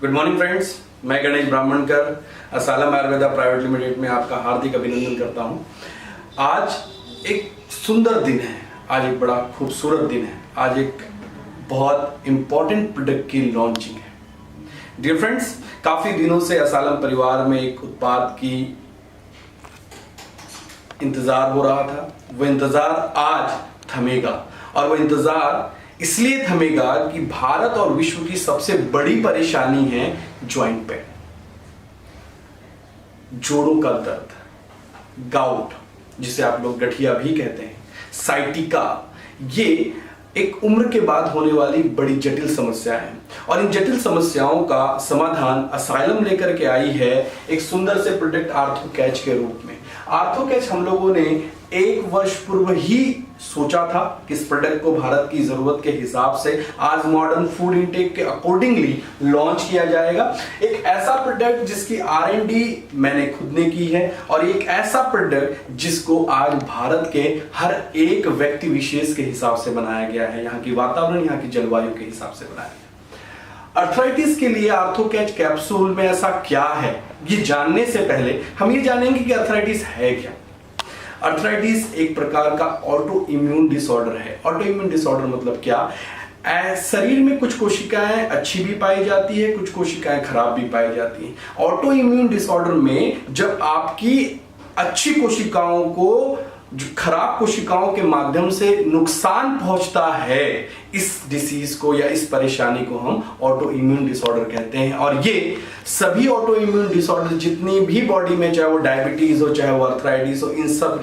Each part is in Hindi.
गुड मॉर्निंग फ्रेंड्स, मैं Ganesh Brahmankar asylum Ayurveda private limited में आपका हार्दिक अभिनंदन करता हूं। आज एक सुंदर दिन है, आज एक बड़ा खूबसूरत दिन है, आज एक बहुत इंपॉर्टेंट प्रोडक्ट की लॉन्चिंग है। डियर फ्रेंड्स, काफी दिनों से असालम परिवार में एक उत्पाद की इंतजार हो रहा था। वो इंतजार आज थमेगा और वो इंतजार इसलिए थमेगा कि भारत और विश्व की सबसे बड़ी परेशानी है ज्वाइंट पेन, जोड़ों का दर्द, गाउट जिसे आप लोग गठिया भी कहते हैं, साइटिका। ये एक उम्र के बाद होने वाली बड़ी जटिल समस्या है और इन जटिल समस्याओं का समाधान असाइलम लेकर के आई है एक सुंदर से प्रोडक्ट आर्थोकैच के रूप में। आर्थोकैच हम लोगों ने 1 वर्ष पूर्व ही सोचा था कि इस प्रोडक्ट को भारत की जरूरत के हिसाब से आज मॉडर्न फूड इनटेक के अकॉर्डिंगली लॉन्च किया जाएगा। एक ऐसा प्रोडक्ट जिसकी R&D मैंने खुद ने की है और एक ऐसा प्रोडक्ट जिसको आज भारत के हर एक व्यक्ति विशेष के हिसाब से बनाया गया है, यहाँ की वातावरण, यहाँ की जलवायु के हिसाब से बनाया गया। अर्थराइटिस के लिए आर्थोकैच कैप्सूल में ऐसा क्या है, ये जानने से पहले हम ये जानेंगे कि अर्थराइटिस है क्या। अर्थराइटिस एक प्रकार का ऑटो इम्यून डिसऑर्डर है। ऑटो इम्यून डिसऑर्डर मतलब क्या? शरीर में कुछ कोशिकाएं अच्छी भी पाई जाती है, कुछ कोशिकाएं खराब भी पाई जाती हैं। ऑटो इम्यून डिसऑर्डर में जब आपकी अच्छी कोशिकाओं को खराब कोशिकाओं के माध्यम से नुकसान पहुंचता है, इस डिसीज को या इस परेशानी को हम ऑटो इम्यून डिसऑर्डर कहते हैं। और ये सभी ऑटो इम्यून डिसऑर्डर जितनी भी बॉडी में, चाहे वो डायबिटीज हो, चाहे वो अर्थराइटिस हो, इन सब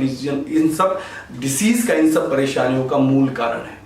डिसीज का, इन सब परेशानियों का मूल कारण है।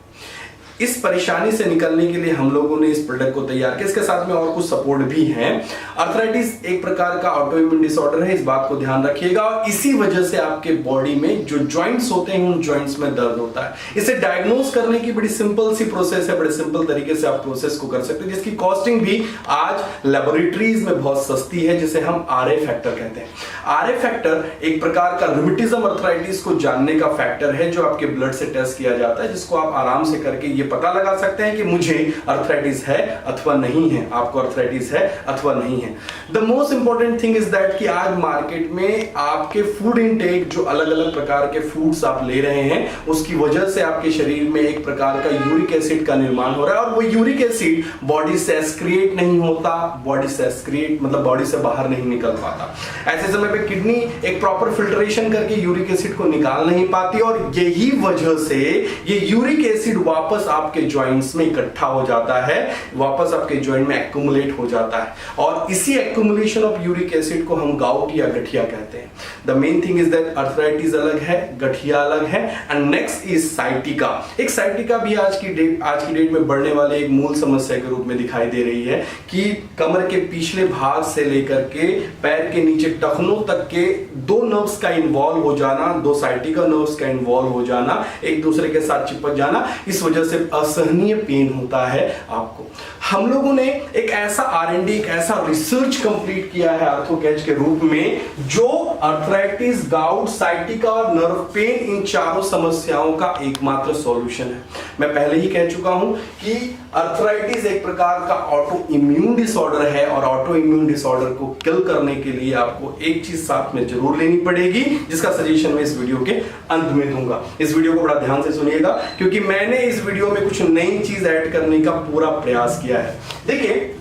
इस परेशानी से निकलने के लिए हम लोगों ने इस प्रोडक्ट को तैयार किया। इसके साथ में और कुछ सपोर्ट भी है। अर्थराइटिस एक प्रकार का ऑटो इम्यून डिसऑर्डर है, इस बात को ध्यान रखिएगा। और इसी वजह से आपके बॉडी में जो जॉइंट्स होते हैं, उन जॉइंट्स में दर्द होता है। इसे डायग्नोज करने की बड़ी सिंपल सी प्रोसेस है, बड़े सिंपल तरीके से आप प्रोसेस को कर सकते हैं, जिसकी कॉस्टिंग भी आज लेबोरेटरीज में बहुत सस्ती है, जिसे हम RA फैक्टर कहते हैं। RA फैक्टर एक प्रकार का रूमेटिज्म अर्थराइटिस को जानने का फैक्टर है, जो आपके ब्लड से टेस्ट किया जाता है, जिसको आप आराम से करके ये पता लगा सकते हैं कि मुझे अर्थराइटिस है अथवा नहीं है, आपको अर्थराइटिस है अथवा नहीं है। The most important thing is that कि आज मार्केट में आपके फूड इनटेक, जो अलग अलग प्रकार के फूड्स आप ले रहे हैं, उसकी वजह से आपके शरीर में एक प्रकार का यूरिक एसिड का निर्माण हो रहा है और वो यूरिक एसिड बॉडी से एक्सक्रिएट नहीं होता, बॉडी से एक्सक्रिएट मतलब बॉडी से बाहर नहीं निकल पाता। ऐसे समय पे किडनी एक प्रॉपर फिल्ट्रेशन करके यूरिक एसिड को निकाल नहीं पाती और यही वजह से ये यूरिक एसिड वापस आपके जॉइंट्स में इकट्ठा हो जाता है, वापस आपके जॉइंट में एक्यूमुलेट हो जाता है और इसी एक्यूमुलेशन ऑफ यूरिक एसिड को हम गाउट या गठिया कहते हैं। The main thing is that arthritis अलग है, गठिया अलग है एंड नेक्स्ट इज साइटिका। एक साइटिका भी आज की डेट में बढ़ने वाले एक मूल समस्या के रूप में दिखाई दे रही है कि कमर के पिछले भाग से लेकर के पैर के नीचे टखनों तक के 2 नर्व्स का इन्वॉल्व हो जाना, 2 साइटिका नर्व्स का इन्वॉल्व हो जाना, एक दूसरे के साथ चिपक जाना, इस वजह से असहनीय पेन होता है आपको। हम लोगों ने एक ऐसा R&D, एक ऐसा रिसर्च कंप्लीट किया है आर्थोकैच के रूप में, जो अर्थराइटिस, गाउट, साइटिका और नर्व पेन, इन चारों समस्याओं का एकमात्र सॉल्यूशन है। मैं पहले ही कह चुका हूं कि अर्थराइटिस एक प्रकार का ऑटो इम्यून डिसऑर्डर है और ऑटो इम्यून डिसऑर्डर को किल करने के लिए आपको एक चीज साथ में जरूर लेनी पड़ेगी, जिसका सजेशन मैं इस वीडियो के अंत में दूंगा। इस वीडियो को बड़ा ध्यान से सुनिएगा, क्योंकि मैंने इस वीडियो में कुछ नई चीज ऐड करने का पूरा प्रयास किया है। देखिए,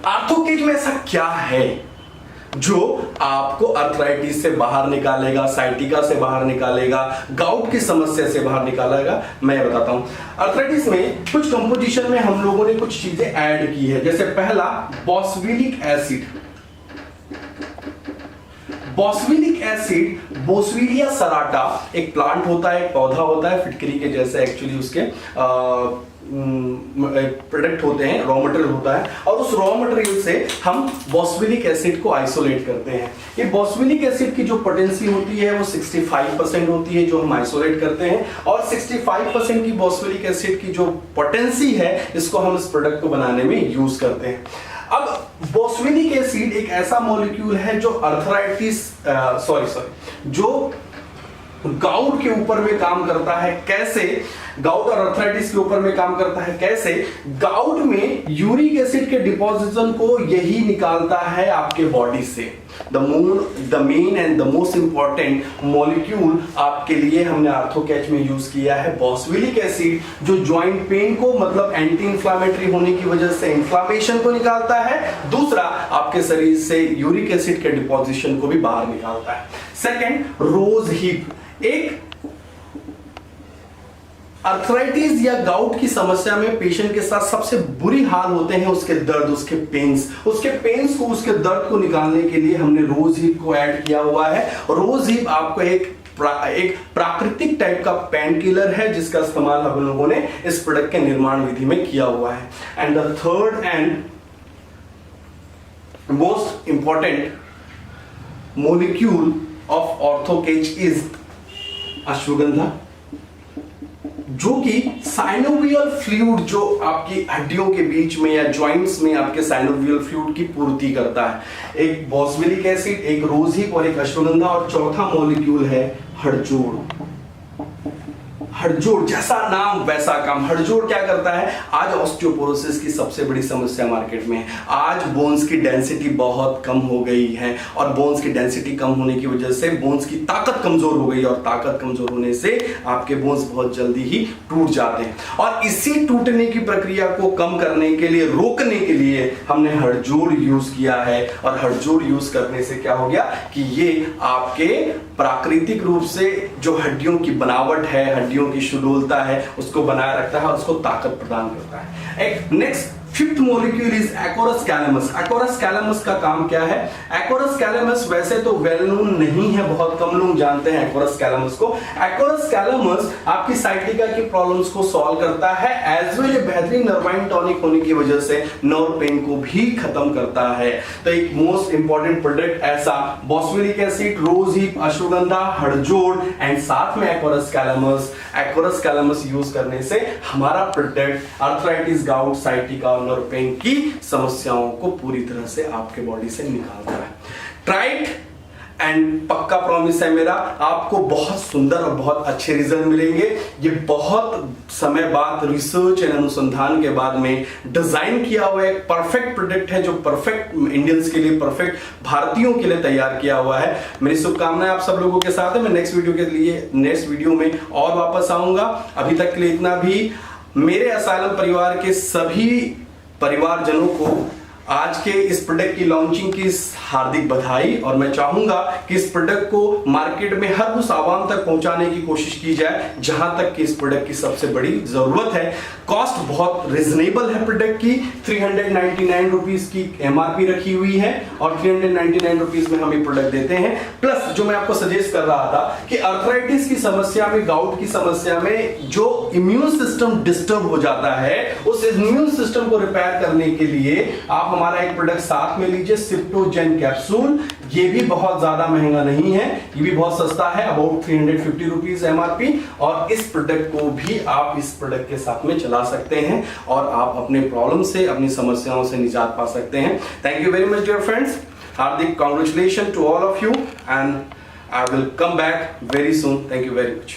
आर्थोकैच में ऐसा क्या है जो आपको अर्थराइटिस से बाहर निकालेगा, साइटिका से बाहर निकालेगा, गाउट की समस्या से बाहर निकालेगा, मैं बताता हूं। अर्थराइटिस में कुछ कंपोजिशन में हम लोगों ने कुछ चीजें ऐड की है। जैसे पहला, बॉस्वेलिक एसिड। बॉस्वेलिक एसिड, बोस्वेलिया सराटा एक प्लांट होता है, एक पौधा होता है, फिटकरी के जैसे एक्चुअली उसके प्रोडक्ट होते हैं, रॉ मटेरियल होता है और उस रॉ मटेरियल से हम बॉस्वेलिक एसिड को आइसोलेट करते हैं। ये बॉस्वेलिक एसिड की जो पोटेंसी होती है वो 65% होती है, जो हम आइसोलेट करते हैं, और 65% की बॉस्वेलिक एसिड की जो पोटेंसी है, इसको हम इस प्रोडक्ट को बनाने में यूज करते हैं। अब बॉस्वेलिक एसिड एक ऐसा मॉलिक्यूल है जो अर्थराइटिस जो गाउट के ऊपर में काम करता है। कैसे? गाउट और अर्थराइटिस के ऊपर में काम करता है। कैसे? गाउट में यूरिक एसिड के डिपोजिशन को यही निकालता है आपके बॉडी से। The main and the most important molecule आपके लिए हमने आर्थोकैच में यूज किया है बॉस्वेलिक एसिड, जो ज्वाइंट पेन को मतलब एंटी इंफ्लेमेटरी होने की वजह से इंफ्लेमेशन को निकालता है। दूसरा, आपके शरीर से यूरिक एसिड के डिपोजिशन को भी बाहर निकालता है। Second, rose hip. एक अर्थराइटिस या गाउट की समस्या में पेशेंट के साथ सबसे बुरी हाल होते हैं उसके दर्द, उसके पेन्स को, उसके दर्द को निकालने के लिए हमने रोज हिप को ऐड किया हुआ है। रोज हिप आपको एक प्राकृतिक टाइप का पेन किलर है जिसका इस्तेमाल हम लोगों ने इस प्रोडक्ट के निर्माण विधि में किया हुआ है। And the third and most important molecule of Orthokech is ashwagandha, जो कि साइनोवियल फ्लूइड, जो आपकी हड्डियों के बीच में या जॉइंट्स में आपके साइनोवियल फ्लूइड की पूर्ति करता है। एक बॉस्वेलिक एसिड, एक रोज हिप और एक अश्वगंधा, और चौथा मॉलिक्यूल है हड़जोड़। हड़जोड़ जैसा नाम वैसा काम। हड़जोड़ क्या करता है? आज ऑस्टियोपोरोसिस की सबसे बड़ी समस्या मार्केट में है। आज बोन्स की डेंसिटी बहुत कम हो गई है और बोन्स की डेंसिटी कम होने की वजह से बोन्स की ताकत कमजोर हो गई है, और ताकत कमजोर होने से आपके बोन्स बहुत जल्दी ही टूट जाते हैं। और इसी टूटने की प्रक्रिया को कम करने के लिए, रोकने के लिए हमने हड़जोड़ यूज किया है। और हड़जोड़ यूज करने से क्या हो गया कि ये आपके प्राकृतिक रूप से जो हड्डियों की बनावट है, हड्डियों की सुडौलता है, उसको बनाए रखता है, उसको ताकत प्रदान करता है। एक next fifth molecule is Acorus calamus. Acorus calamus का काम क्या है? एकोरस कैलेमस वैसे तो वेल नोन नहीं है, बहुत कम लोग जानते हैं एकोरस कैलेमस को। एकोरस कैलेमस आपकी साइटिका की प्रॉब्लम्स को सॉल्व करता है, एज वेल बेहतरीन नर्वाइन टॉनिक होने की वजह से नर्व पेन को भी खत्म करता है। तो एक मोस्ट इंपॉर्टेंट प्रोडक्ट ऐसा boswellic acid, rose hip, ashwagandha, हड़जोड़ एंड साथ में Acorus calamus. Acorus calamus use करने से हमारा product arthritis, gout, sciatica, nerve pain की समस्याओं को पूरी तरह से आपके बॉडी से निकालता है। ट्राइट एंड पक्का प्रॉमिस है मेरा, आपको बहुत सुंदर और बहुत अच्छे रिजल्ट मिलेंगे। ये बहुत समय बाद रिसर्च एंड अनुसंधान के बाद में डिजाइन किया हुआ एक परफेक्ट प्रोडक्ट है, जो परफेक्ट इंडियंस के लिए, परफेक्ट भारतीयों के लिए तैयार किया हुआ है। मेरी शुभकामनाएं आप सब लोगों के साथ है। मैं नेक्स्ट वीडियो में और वापस आऊंगा। अभी तक के लिए इतना भी। मेरे असाइलम परिवार के सभी परिवारजनों को आज के इस प्रोडक्ट की लॉन्चिंग की हार्दिक बधाई, और मैं चाहूंगा कि इस प्रोडक्ट को मार्केट में हर उस आवाम तक पहुंचाने की कोशिश की जाए जहां तक कि इस प्रोडक्ट की सबसे बड़ी जरूरत है। कॉस्ट बहुत रिजनेबल है प्रोडक्ट की, 399 रुपीज की एमआरपी रखी हुई है और 399 रुपीज में हम ये प्रोडक्ट देते हैं। प्लस जो मैं आपको सजेस्ट कर रहा था कि अर्थराइटिस की समस्या में, गाउट की समस्या में जो इम्यून सिस्टम डिस्टर्ब हो जाता है, उस इम्यून सिस्टम को रिपेयर करने के लिए आप हमारा एक प्रोडक्ट साथ में लीजिए, सिप्टोजेन कैप्सूल। ये भी बहुत ज्यादा महंगा नहीं है, ये भी बहुत सस्ता है, अबाउट 350 रुपीज एमआरपी। और इस प्रोडक्ट को भी आप इस प्रोडक्ट के साथ में चला सकते हैं और आप अपने प्रॉब्लम से, अपनी समस्याओं से निजात पा सकते हैं। Thank you very much dear friends, हार्दिक congratulation to all of you, and I will come back very soon. Thank you very much.